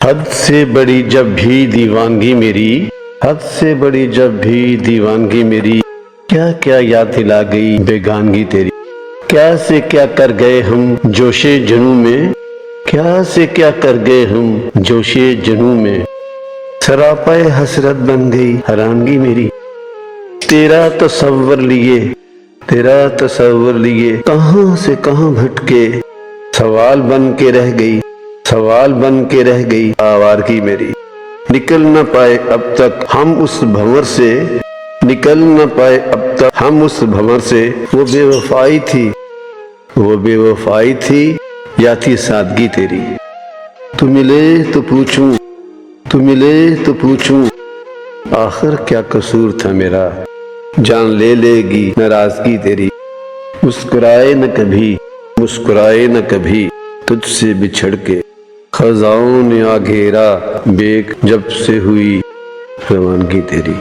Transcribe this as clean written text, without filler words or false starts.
حد سے بڑی جب بھی دیوانگی میری، حد سے بڑی جب بھی دیوانگی میری، کیا کیا یاد دلا گئی بیگانگی تیری۔ کیا سے کیا کر گئے ہم جوش جنوں میں، کیا سے کیا کر گئے ہم جوش جنوں میں، سراپے حسرت بن گئی حیرانگی میری۔ تیرا تصور لیے کہاں سے کہاں بھٹکے، سوال بن کے رہ گئی آوارگی میری۔ نکل نہ پائے اب تک ہم اس بھنور سے، وہ بے وفائی تھی یا تھی سادگی تیری۔ تو ملے تو پوچھوں آخر کیا قصور تھا میرا، جان لے گی ناراضگی تیری۔ مسکرائے نہ کبھی تجھ سے بچھڑ کے، خزاں نے آ گھیرا بیک جب سے ہوئی روانگی تیری۔